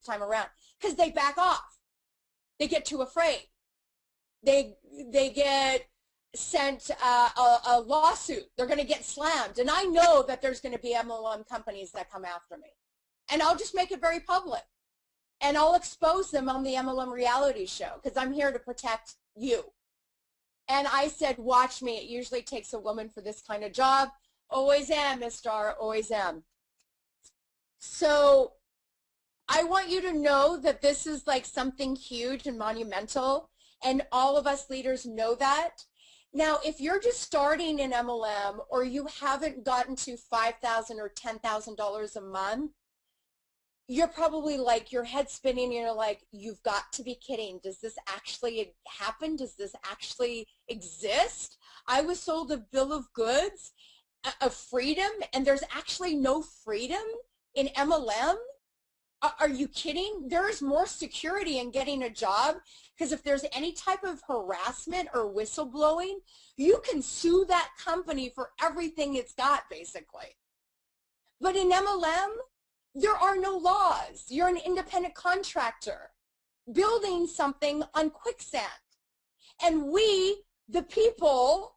time around because they back off. They get too afraid. They get sent a lawsuit. They're going to get slammed. And I know that there's going to be MLM companies that come after me. And I'll just make it very public. And I'll expose them on the MLM reality show because I'm here to protect you. And I said, watch me. It usually takes a woman for this kind of job. Always am, Miss Star, always am. So I want you to know that this is like something huge and monumental, and all of us leaders know that. Now, if you're just starting in MLM or you haven't gotten to $5,000 or $10,000 a month, you're probably like, your head spinning, and you're like, you've got to be kidding. Does this actually happen? Does this actually exist? I was sold a bill of goods of freedom, and there's actually no freedom in MLM? Are you kidding? There is more security in getting a job, because if there's any type of harassment or whistleblowing, you can sue that company for everything it's got, basically. But in MLM, there are no laws. You're an independent contractor building something on quicksand. And we, the people,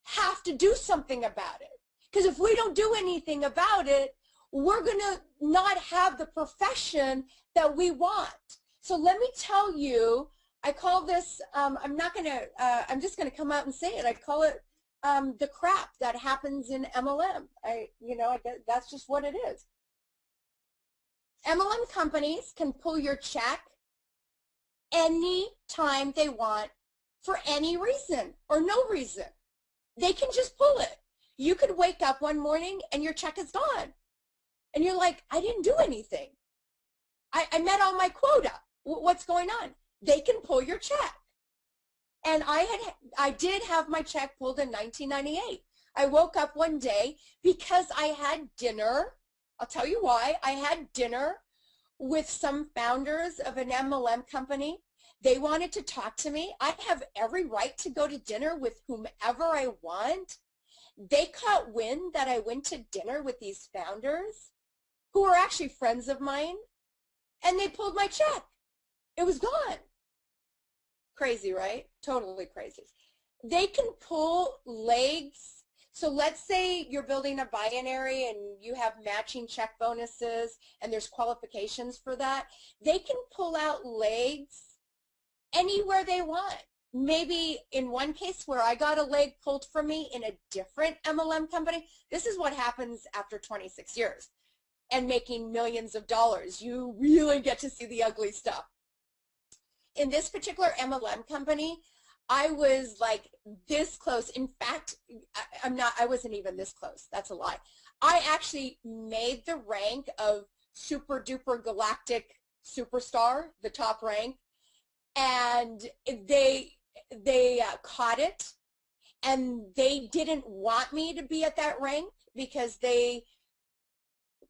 have to do something about it. Because if we don't do anything about it, we're going to not have the profession that we want. So let me tell you, I call this, I'm just going to come out and say it. I call it the crap that happens in MLM. That's just what it is. MLM companies can pull your check any time they want for any reason or no reason. They can just pull it. You could wake up one morning and your check is gone. And you're like, I didn't do anything. I met all my quota. What's going on? They can pull your check. And I did have my check pulled in 1998. I woke up one day because I had dinner. I'll tell you why. I had dinner with some founders of an MLM company. They wanted to talk to me. I have every right to go to dinner with whomever I want. They caught wind that I went to dinner with these founders who were actually friends of mine, and they pulled my check. It was gone. Crazy, right? Totally crazy. They can pull legs. So let's say you're building a binary and you have matching check bonuses and there's qualifications for that. They can pull out legs anywhere they want. Maybe in one case where I got a leg pulled from me in a different MLM company, this is what happens after 26 years and making millions of dollars. You really get to see the ugly stuff. In this particular MLM company, I was like this close. In fact, I wasn't even this close. That's a lie. I actually made the rank of super duper galactic superstar, the top rank, and they caught it, and they didn't want me to be at that rank because they,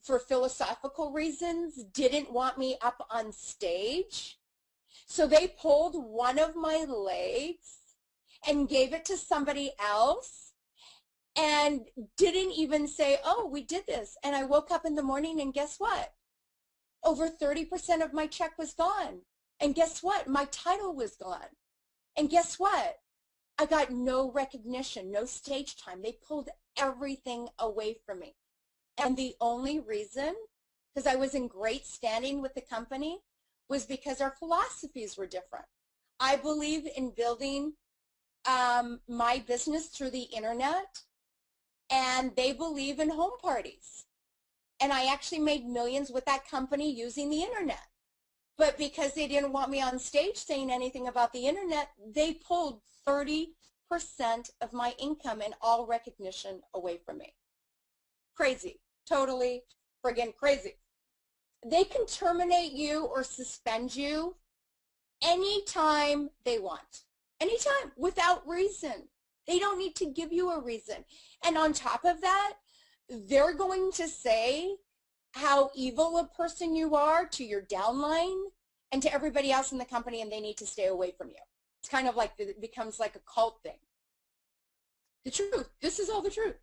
for philosophical reasons, didn't want me up on stage. So they pulled one of my legs and gave it to somebody else and didn't even say, oh, we did this. And I woke up in the morning and guess what? Over 30% of my check was gone. And guess what? My title was gone. And guess what? I got no recognition, no stage time. They pulled everything away from me. And the only reason, because I was in great standing with the company, was because our philosophies were different. I believe in building my business through the internet, and they believe in home parties. And I actually made millions with that company using the internet. But because they didn't want me on stage saying anything about the internet, they pulled 30% of my income and all recognition away from me. Crazy. Totally friggin' crazy. They can terminate you or suspend you anytime they want. Anytime, without reason. They don't need to give you a reason. And on top of that, they're going to say how evil a person you are to your downline and to everybody else in the company, and they need to stay away from you. It's kind of like, it becomes like a cult thing. The truth. This is all the truth.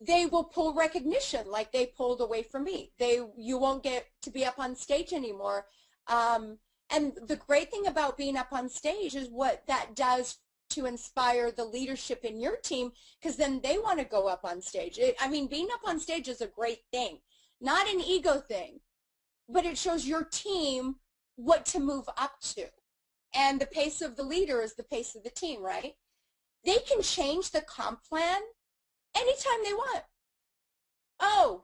they will pull recognition like they pulled away from me. You won't get to be up on stage anymore. And the great thing about being up on stage is what that does to inspire the leadership in your team, because then they want to go up on stage. I mean, being up on stage is a great thing, not an ego thing, but it shows your team what to move up to. And the pace of the leader is the pace of the team, right? They can change the comp plan anytime they want. Oh,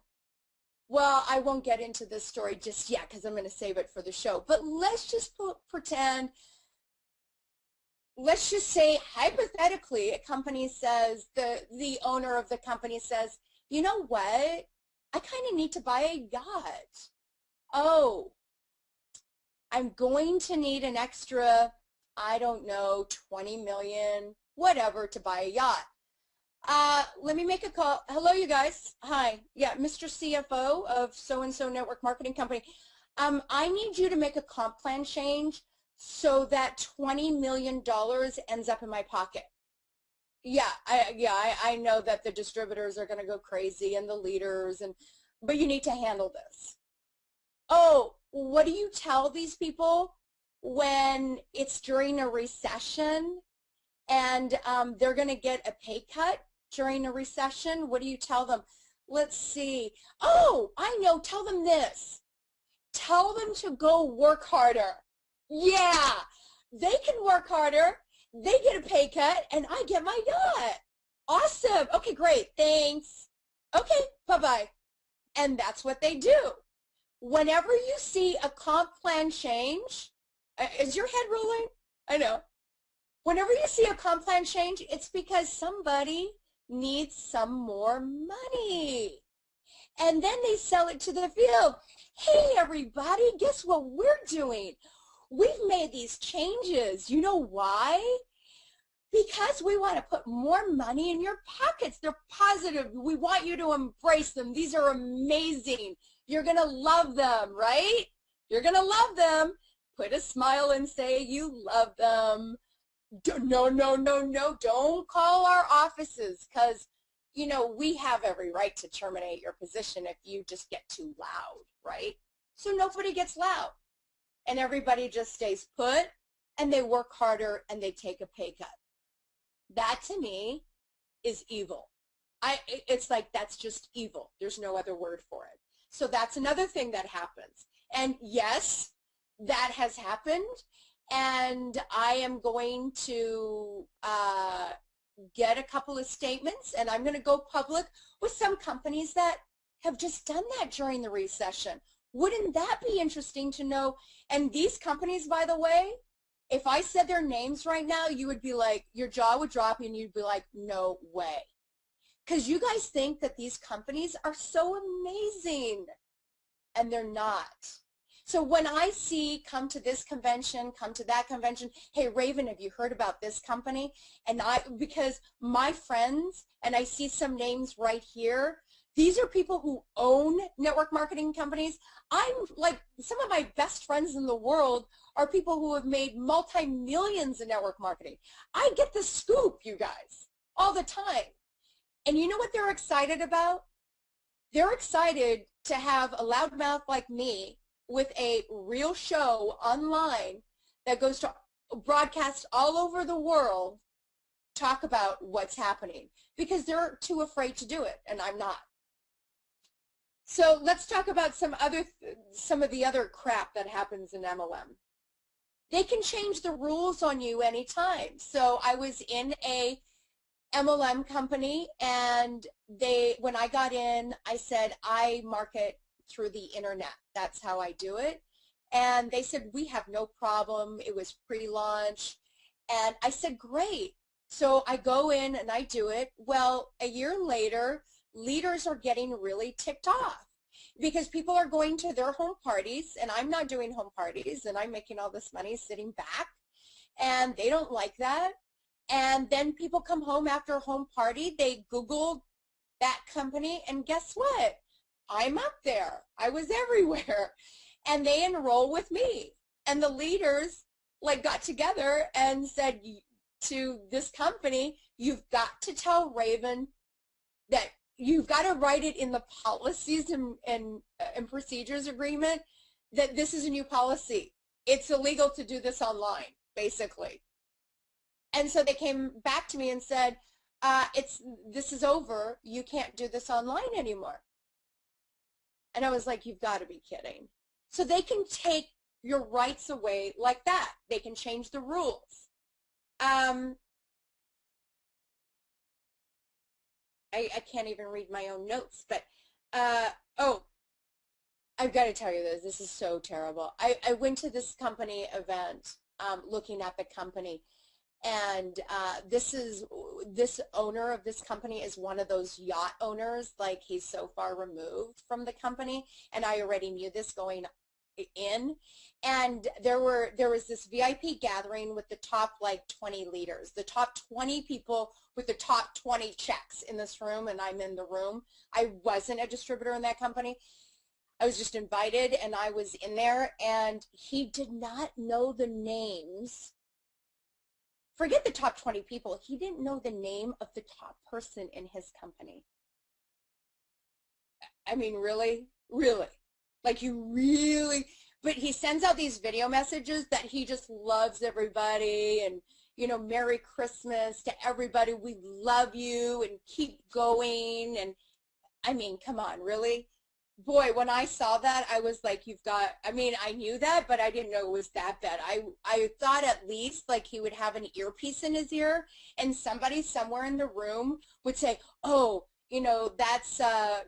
well, I won't get into this story just yet because I'm going to save it for the show. But let's just pretend, let's just say hypothetically a company says, the owner of the company says, you know what, I kind of need to buy a yacht. Oh, I'm going to need an extra, I don't know, 20 million, whatever, to buy a yacht. Let me make a call. Hello, you guys. Hi. Yeah, Mr. CFO of so-and-so network marketing company. I need you to make a comp plan change so that $20 million ends up in my pocket. Yeah, I know that the distributors are going to go crazy and the leaders, but you need to handle this. Oh, what do you tell these people when it's during a recession and they're going to get a pay cut during a recession? What do you tell them? Let's see. Oh, I know. Tell them this. Tell them to go work harder. Yeah, they can work harder. They get a pay cut, and I get my yacht. Awesome. Okay, great. Thanks. Okay, bye-bye. And that's what they do. Whenever you see a comp plan change, is your head rolling? I know. Whenever you see a comp plan change, it's because somebody needs some more money. And then they sell it to the field. Hey, everybody, guess what we're doing? We've made these changes. You know why? Because we want to put more money in your pockets. They're positive. We want you to embrace them. These are amazing. You're going to love them, right? You're going to love them. Put a smile and say you love them. No, no, no, no. Don't call our offices because, you know, we have every right to terminate your position if you just get too loud, right? So nobody gets loud. And everybody just stays put, and they work harder, and they take a pay cut. That, to me, is evil. It's like that's just evil. There's no other word for it. So that's another thing that happens. And yes, that has happened, and I am going to get a couple of statements, and I'm going to go public with some companies that have just done that during the recession. Wouldn't that be interesting to know? And these companies, by the way, if I said their names right now, you would be like, your jaw would drop and you'd be like, no way. Because you guys think that these companies are so amazing, and they're not. So when I see come to this convention, come to that convention, hey, Raven, have you heard about this company? And because my friends, and I see some names right here, these are people who own network marketing companies. I'm like, some of my best friends in the world are people who have made multi-millions in network marketing. I get the scoop, you guys, all the time. And you know what they're excited about? They're excited to have a loudmouth like me with a real show online that goes to broadcast all over the world talk about what's happening because they're too afraid to do it, and I'm not. So let's talk about some of the other crap that happens in MLM. They can change the rules on you anytime. So I was in a MLM company, and when I got in, I said, I market through the internet. That's how I do it. And they said, we have no problem. It was pre-launch. And I said, great. So I go in and I do it. Well, a year later, leaders are getting really ticked off because people are going to their home parties, and I'm not doing home parties, and I'm making all this money sitting back, and they don't like that. And then people come home after a home party, they Google that company, and guess what? I'm up there. I was everywhere. And they enroll with me. And the leaders like got together and said to this company, you've got to tell Raven that you've got to write it in the policies and procedures agreement that this is a new policy. It's illegal to do this online, basically. And so they came back to me and said, this is over. You can't do this online anymore. And I was like, you've got to be kidding. So they can take your rights away like that. They can change the rules. I can't even read my own notes, but, oh, I've got to tell you this. This is so terrible. I went to this company event looking at the company, and this owner of this company is one of those yacht owners, like he's so far removed from the company, and I already knew this going in. And there was this VIP gathering with the top like 20 leaders, the top 20 people with the top 20 checks in this room, and I'm in the room. I wasn't a distributor in that company. I was just invited, and I was in there, and he did not know the names. Forget the top 20 people. He didn't know the name of the top person in his company. I mean, really? Really? Like, you really? But he sends out these video messages that he just loves everybody, and, you know, Merry Christmas to everybody. We love you, and keep going. And, I mean, come on, really? Boy, when I saw that, I was like, you've got, I mean, I knew that, but I didn't know it was that bad. I thought at least like he would have an earpiece in his ear, and somebody somewhere in the room would say, oh, you know, that's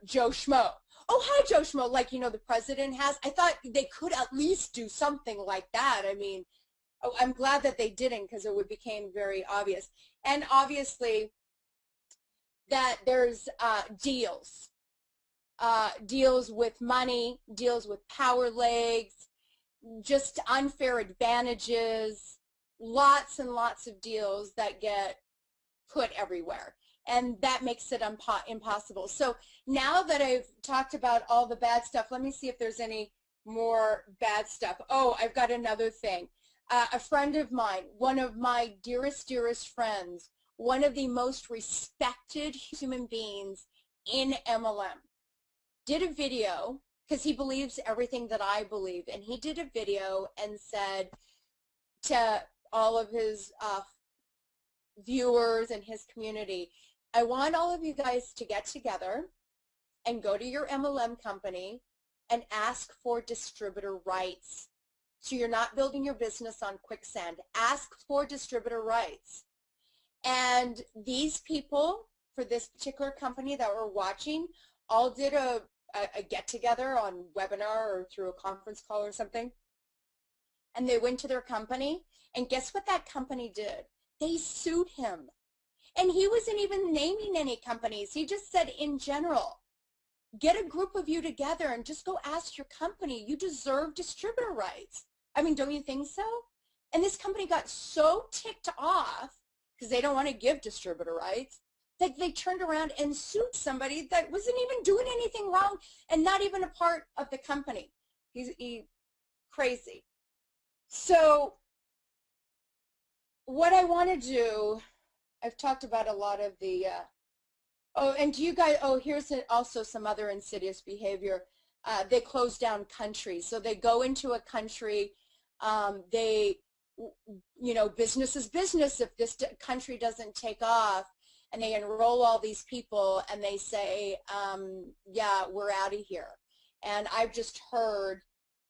Joe Schmo. Oh, hi, Joe Schmo, like, you know, the president has. I thought they could at least do something like that. I mean, oh, I'm glad that they didn't, because it would became very obvious. And obviously that there's deals. Deals with money, deals with power legs, just unfair advantages, lots and lots of deals that get put everywhere. And that makes it impossible. So now that I've talked about all the bad stuff, let me see if there's any more bad stuff. Oh, I've got another thing. A friend of mine, one of my dearest friends, one of the most respected human beings in MLM, did a video, because he believes everything that I believe, and he did a video and said to all of his viewers and his community, I want all of you guys to get together and go to your MLM company and ask for distributor rights. So you're not building your business on quicksand. Ask for distributor rights. And these people for this particular company that were watching all did a get-together on webinar or through a conference call or something. And they went to their company, and guess what that company did? They sued him. And he wasn't even naming any companies. He just said in general, get a group of you together and just go ask your company. You deserve distributor rights. I mean, don't you think so? And this company got so ticked off because they don't want to give distributor rights that they turned around and sued somebody that wasn't even doing anything wrong and not even a part of the company. He's crazy. So what I want to do, I've talked about a lot of the, oh, and do you guys, oh, here's also some other insidious behavior. They close down countries. So they go into a country, they, you know, business is business if this country doesn't take off, and they enroll all these people and they say, yeah, we're out of here. And I've just heard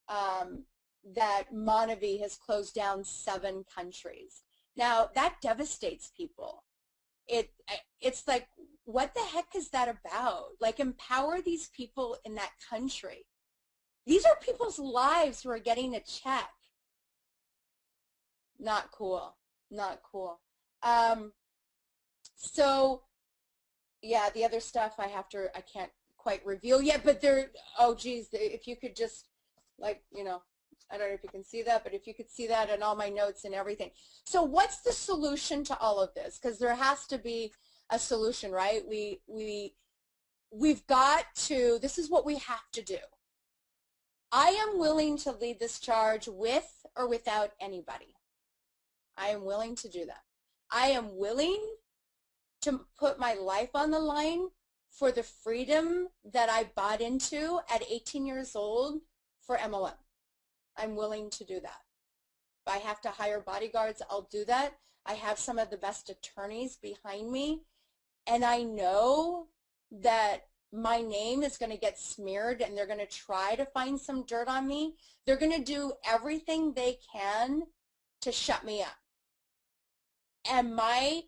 that Monavie has closed down 7 countries. Now, that devastates people. It's like, what the heck is that about? Like, empower these people in that country. These are people's lives who are getting a check. Not cool. Not cool. So, yeah, the other stuff I can't quite reveal yet, but there, oh, geez, if you could just, like, you know, I don't know if you can see that, but if you could see that in all my notes and everything. So what's the solution to all of this? Because there has to be a solution, right? We've got to, this is what we have to do. I am willing to lead this charge with or without anybody. I am willing to do that. I am willing to put my life on the line for the freedom that I bought into at 18 years old for MLM. I'm willing to do that. If I have to hire bodyguards, I'll do that. I have some of the best attorneys behind me, and I know that my name is going to get smeared and they're going to try to find some dirt on me. They're going to do everything they can to shut me up. And my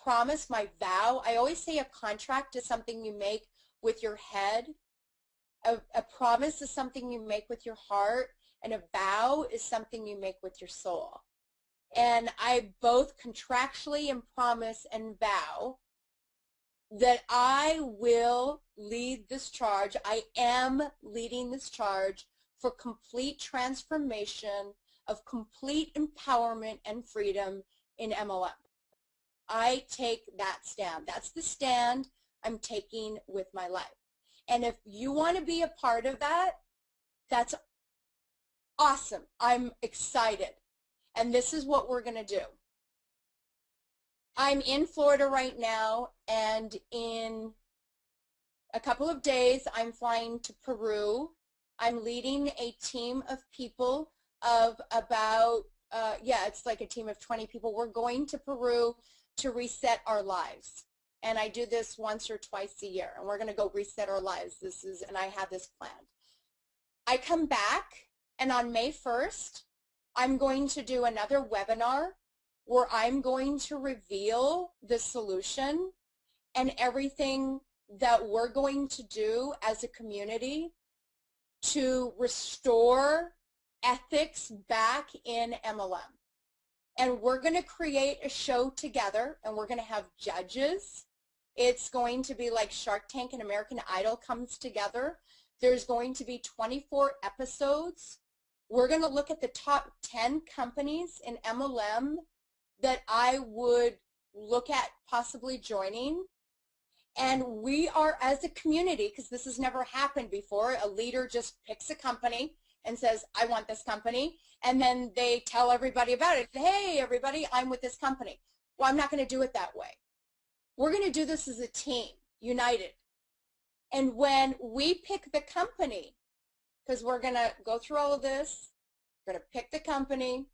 promise, my vow, I always say a contract is something you make with your head. A promise is something you make with your heart, and a vow is something you make with your soul. And I both contractually and promise and vow that I will lead this charge. I am leading this charge for complete transformation of complete empowerment and freedom in MLM. I take that stand. That's the stand I'm taking with my life. And if you want to be a part of that, that's awesome. I'm excited. And this is what we're going to do. I'm in Florida right now, and in a couple of days I'm flying to Peru. I'm leading a team of people of about, it's like a team of 20 people. We're going to Peru to reset our lives. And I do this once or twice a year, and we're going to go reset our lives. And I have this planned. I come back, and on May 1st, I'm going to do another webinar where I'm going to reveal the solution and everything that we're going to do as a community to restore ethics back in MLM. And we're going to create a show together, and we're going to have judges. It's going to be like Shark Tank and American Idol comes together. There's going to be 24 episodes. We're going to look at the top 10 companies in MLM that I would look at possibly joining. And we are, as a community, because this has never happened before, a leader just picks a company and says, I want this company, and then they tell everybody about it. Hey, everybody, I'm with this company. Well, I'm not going to do it that way. We're going to do this as a team, united. And when we pick the company, because we're going to go through all of this, we're going to pick the company,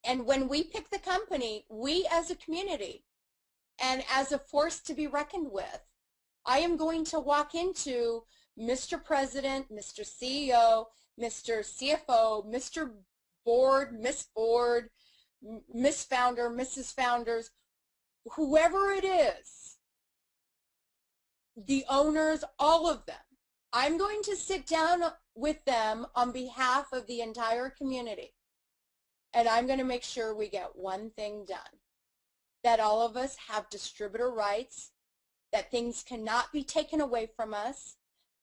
and when we pick the company, we as a community and as a force to be reckoned with, I am going to walk into Mr. President, Mr. CEO, Mr. CFO, Mr. Board, Miss Founder, Mrs. Founders, whoever it is, the owners, all of them. I'm going to sit down with them on behalf of the entire community, and I'm going to make sure we get one thing done, that all of us have distributor rights, that things cannot be taken away from us.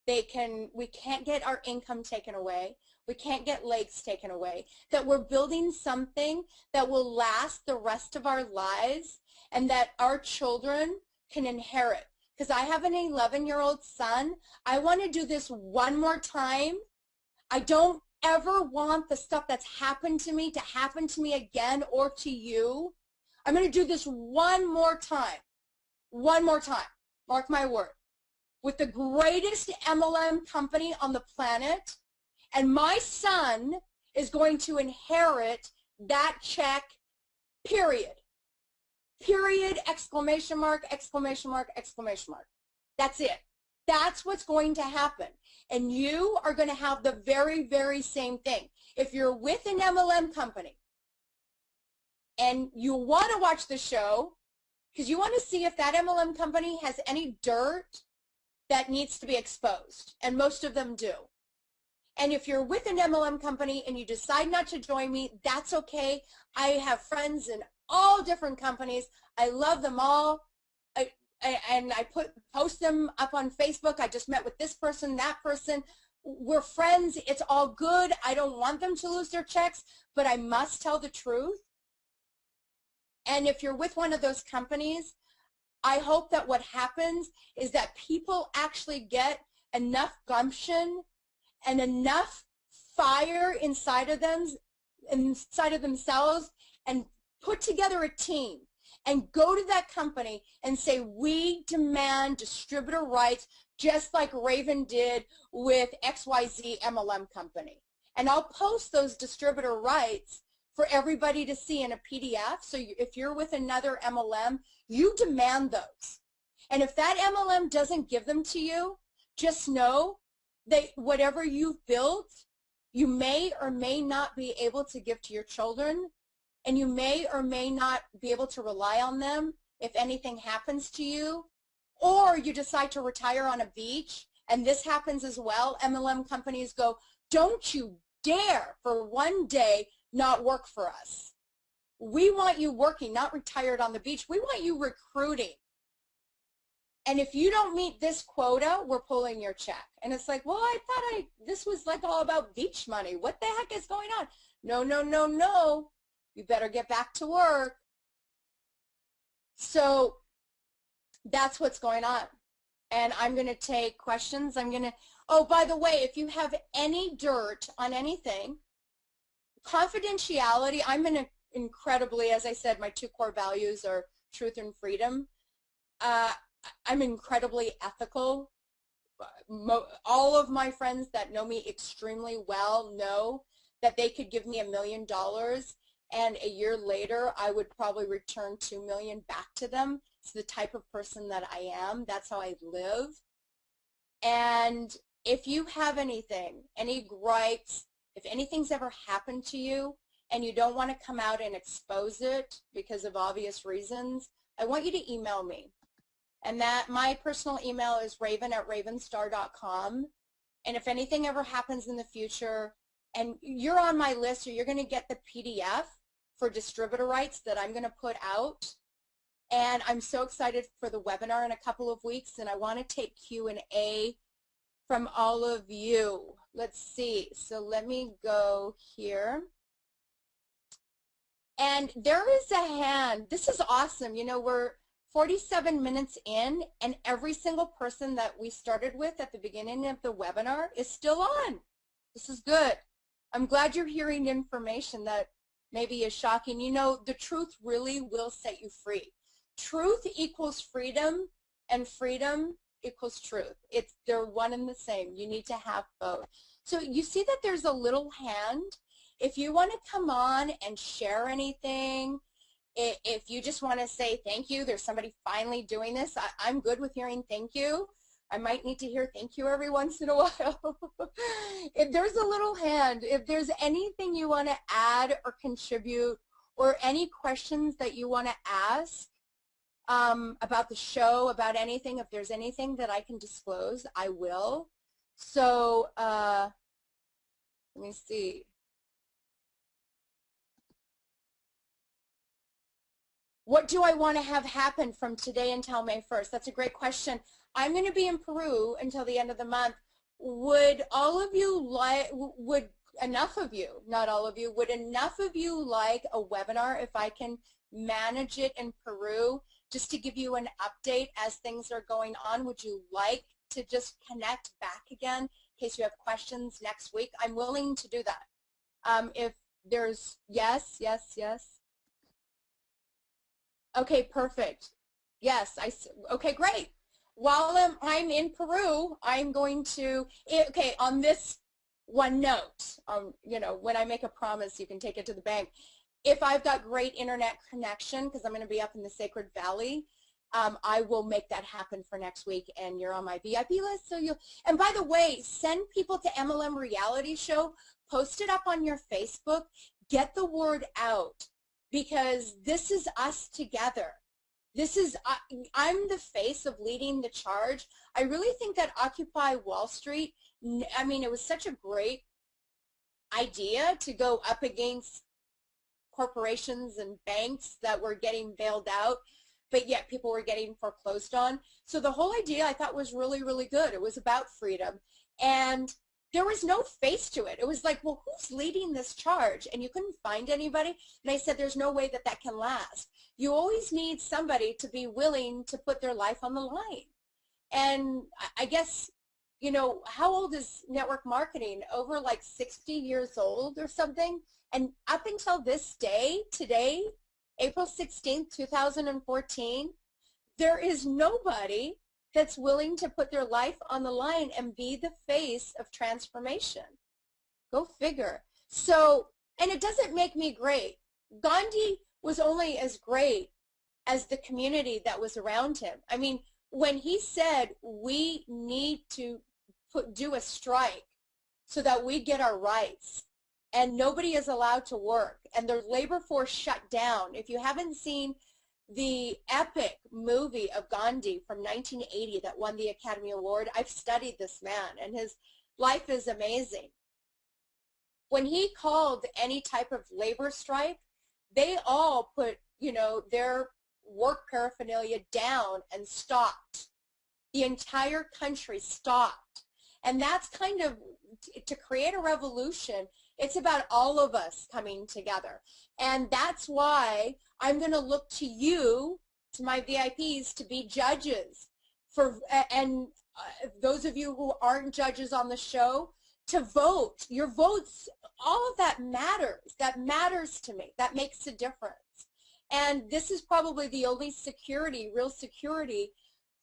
We can't get our income taken away. We can't get legs taken away. That we're building something that will last the rest of our lives and that our children can inherit. Because I have an 11-year-old son. I want to do this one more time. I don't ever want the stuff that's happened to me to happen to me again or to you. I'm going to do this one more time. One more time. Mark my word. With the greatest MLM company on the planet, and my son is going to inherit that check, period. Period, exclamation mark, exclamation mark, exclamation mark. That's it. That's what's going to happen. And you are going to have the very, very same thing. If you're with an MLM company and you want to watch the show because you want to see if that MLM company has any dirt that needs to be exposed, and most of them do. And if you're with an MLM company and you decide not to join me, that's okay. I have friends in all different companies. I love them all. And I post them up on Facebook. I just met with this person, that person. We're friends. It's all good. I don't want them to lose their checks, but I must tell the truth. And if you're with one of those companies, I hope that what happens is that people actually get enough gumption and enough fire inside of themselves, and put together a team. and go to that company and say, we demand distributor rights, just like Raven did with XYZ MLM company. And I'll post those distributor rights for everybody to see in a PDF. So if you're with another MLM, you demand those. And if that MLM doesn't give them to you, just know that whatever you've built, you may or may not be able to give to your children, and you may or may not be able to rely on them if anything happens to you, or you decide to retire on a beach, and this happens as well. MLM companies go, don't you dare for one day not work for us. We want you working, not retired on the beach. We want you recruiting. And if you don't meet this quota, we're pulling your check. And it's like, well, I thought this was like all about beach money. What the heck is going on? No, no, no, no. You better get back to work. So that's what's going on. And I'm going to take questions. Oh, by the way, if you have any dirt on anything, confidentiality, I'm incredibly, as I said, my two core values are truth and freedom. I'm incredibly ethical. All of my friends that know me extremely well know that they could give me $1 million, and a year later I would probably return $2 million back to them. It's the type of person that I am. That's how I live. And if you have anything, any gripes, if anything's ever happened to you and you don't want to come out and expose it because of obvious reasons, I want you to email me. And that my personal email is raven@ravenstar.com. And if anything ever happens in the future and you're on my list, or you're going to get the PDF for distributor rights that I'm going to put out. And I'm so excited for the webinar in a couple of weeks, and I want to take Q&A from all of you. Let's see. So let me go here. And there is a hand. This is awesome. You know, we're 47 minutes in, and every single person that we started with at the beginning of the webinar is still on. This is good. I'm glad you're hearing information that maybe is shocking. You know, the truth really will set you free. Truth equals freedom, and freedom equals truth. They're one and the same. You need to have both. So you see that there's a little hand. If you want to come on and share anything, if you just want to say thank you, there's somebody finally doing this, I'm good with hearing thank you. I might need to hear thank you every once in a while. If there's a little hand, if there's anything you want to add or contribute, or any questions that you want to ask about the show, about anything, if there's anything that I can disclose, I will. So let me see. What do I want to have happen from today until May 1st? That's a great question. I'm going to be in Peru until the end of the month. Would all of you like, would enough of you, not all of you, would enough of you like a webinar if I can manage it in Peru, just to give you an update as things are going on? Would you like to just connect back again in case you have questions next week? I'm willing to do that. If there's, yes, yes, yes. Okay, perfect. Yes, okay, great. While I'm in Peru, I'm going to, okay, on this one note, you know, when I make a promise, you can take it to the bank. If I've got great internet connection, because I'm going to be up in the Sacred Valley, I will make that happen for next week, and you're on my VIP list. So you'll, and by the way, send people to MLM Reality Show, post it up on your Facebook, get the word out. Because this is us together. This is, I'm the face of leading the charge. I really think that Occupy Wall Street, I mean, it was such a great idea to go up against corporations and banks that were getting bailed out, but yet people were getting foreclosed on. So the whole idea I thought was really, really good. It was about freedom. And there was no face to it. It was like, well, who's leading this charge? And you couldn't find anybody. And I said, there's no way that that can last. You always need somebody to be willing to put their life on the line. And I guess, you know, how old is network marketing? Over like 60 years old or something. And up until this day, today, April 16th, 2014, there is nobody that's willing to put their life on the line and be the face of transformation. Go figure. So, and it doesn't make me great. Gandhi was only as great as the community that was around him. I mean, when he said we need to do a strike so that we get our rights, and nobody is allowed to work, and the labor force shut down. If you haven't seen the epic movie of Gandhi from 1980 that won the Academy Award, I've studied this man, and his life is amazing. When he called any type of labor strike, they all put, you know, their work paraphernalia down and stopped. The entire country stopped. And that's kind of, to create a revolution, it's about all of us coming together. And that's why I'm going to look to you, to my VIPs, to be judges. And those of you who aren't judges on the show, to vote. Your votes, all of that matters. That matters to me. That makes a difference. And this is probably the only security, real security,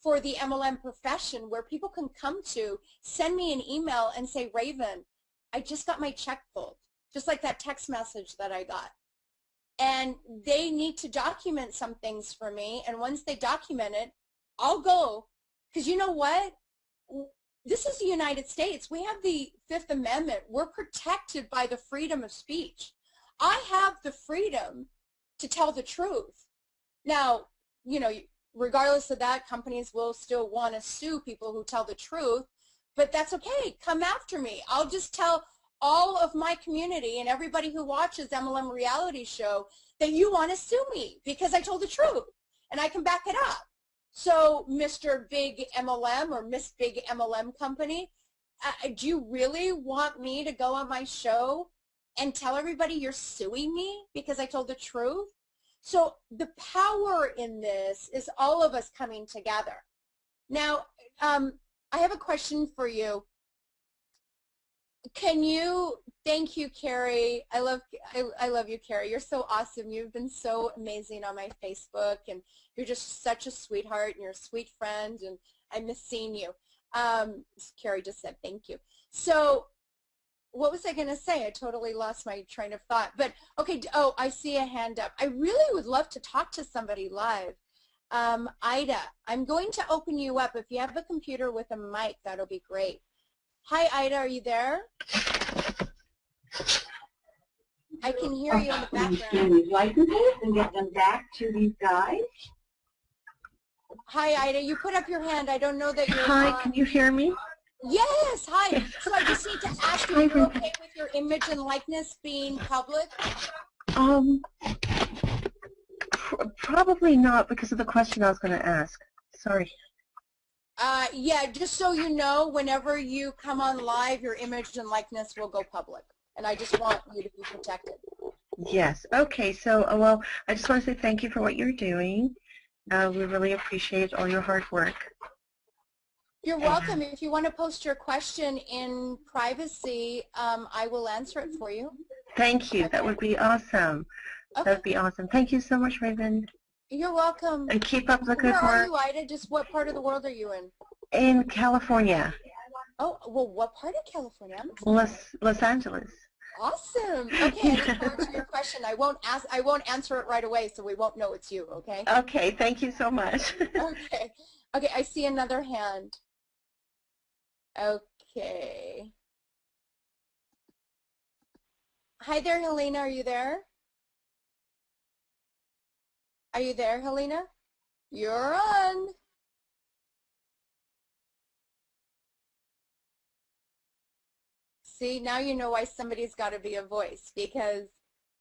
for the MLM profession, where people can come to, send me an email and say, Raven, I just got my check pulled, just like that text message that I got. And they need to document some things for me, and once they document it, I'll go. Because you know what? This is the United States. We have the Fifth Amendment. We're protected by the freedom of speech. I have the freedom to tell the truth. Now, you know, regardless of that, companies will still want to sue people who tell the truth, but that's okay. Come after me. I'll just tell all of my community and everybody who watches MLM reality show that you want to sue me because I told the truth, and I can back it up. So, Mr. Big MLM or Miss Big MLM Company, do you really want me to go on my show and tell everybody you're suing me because I told the truth? So the power in this is all of us coming together. Now, I have a question for you. Can you, thank you, Carrie. I love you, Carrie. You're so awesome. You've been so amazing on my Facebook, and you're just such a sweetheart, and you're a sweet friend, and I miss seeing you. Carrie just said thank you. So what was I going to say? I totally lost my train of thought. But, okay, oh, I see a hand up. I really would love to talk to somebody live. Ida, I'm going to open you up. If you have a computer with a mic, that'll be great. Hi, Ida, are you there? I can hear you in the background. These licenses and get them back to these guys. Hi, Ida, you put up your hand. I don't know that you're Hi, can you hear me? Yes, hi. So I just need to ask you, you're okay with your image and likeness being public? Probably not because of the question I was going to ask. Sorry. Yeah, just so you know, whenever you come on live, your image and likeness will go public. And I just want you to be protected. Yes. Okay. So, well, I just want to say thank you for what you're doing. We really appreciate all your hard work. You're welcome. If you want to post your question in privacy, I will answer it for you. Thank you. Okay. That would be awesome. Okay. That would be awesome. Thank you so much, Raven. You're welcome. And keep up the good work. Where are you, Ida? Just what part of the world are you in? In California. Oh, well, what part of California? Los Angeles. Awesome. Okay, I look forward to your question. I won't answer it right away, so we won't know it's you, okay? Okay, thank you so much. Okay. Okay, I see another hand. Okay. Hi there, Helena. Are you there? Are you there, Helena? You're on. See, now you know why somebody's got to be a voice, because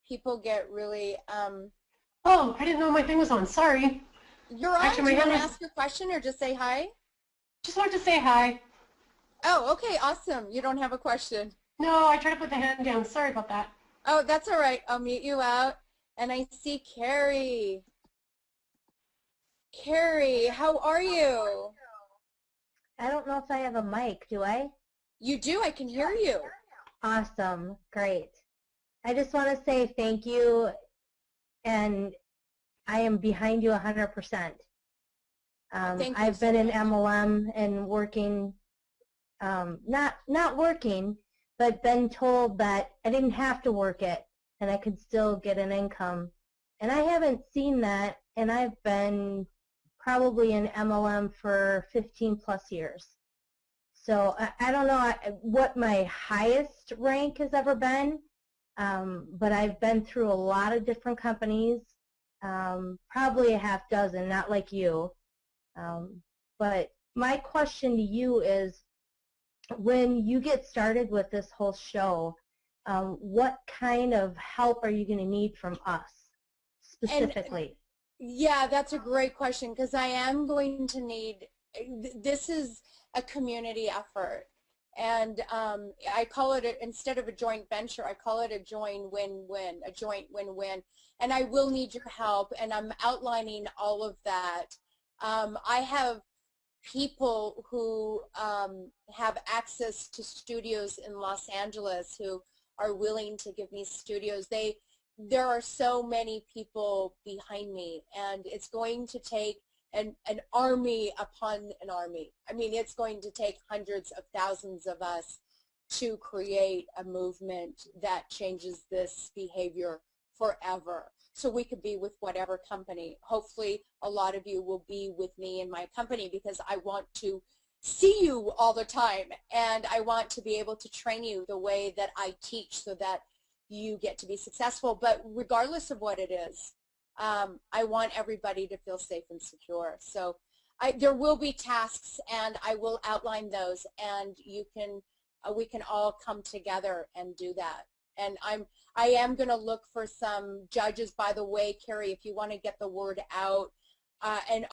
people get really... Oh, I didn't know my thing was on. Sorry. You're on. Do you want to ask your question or just say hi? Just wanted to say hi. Oh, okay, awesome. You don't have a question. No, I tried to put the hand down. Sorry about that. Oh, that's all right. I'll mute you out. And I see Carrie. Carrie, how are you? I don't know if I have a mic, do I? You do. I can hear you. Awesome. Great. I just want to say thank you, and I am behind you 100%. Thank you I've so been in much. MLM and working, not working, but been told that I didn't have to work it and I could still get an income. And I haven't seen that, and I've been probably in MLM for 15 plus years. So I don't know what my highest rank has ever been, but I've been through a lot of different companies, probably a half dozen, not like you. But my question to you is, when you get started with this whole show, what kind of help are you going to need from us specifically? Yeah, that's a great question, because I am going to need, this is a community effort. And I call it, instead of a joint venture, I call it a joint win-win, a joint win-win. And I will need your help, and I'm outlining all of that. I have people who have access to studios in Los Angeles who are willing to give me studios. There are so many people behind me, and it's going to take an army upon an army. I mean, it's going to take hundreds of thousands of us to create a movement that changes this behavior forever. So we could be with whatever company. Hopefully a lot of you will be with me in my company, because I want to see you all the time, and I want to be able to train you the way that I teach so that you get to be successful. But regardless of what it is, I want everybody to feel safe and secure. So there will be tasks, and I will outline those, and you can we can all come together and do that. And I am going to look for some judges. By the way, Carrie, if you want to get the word out, and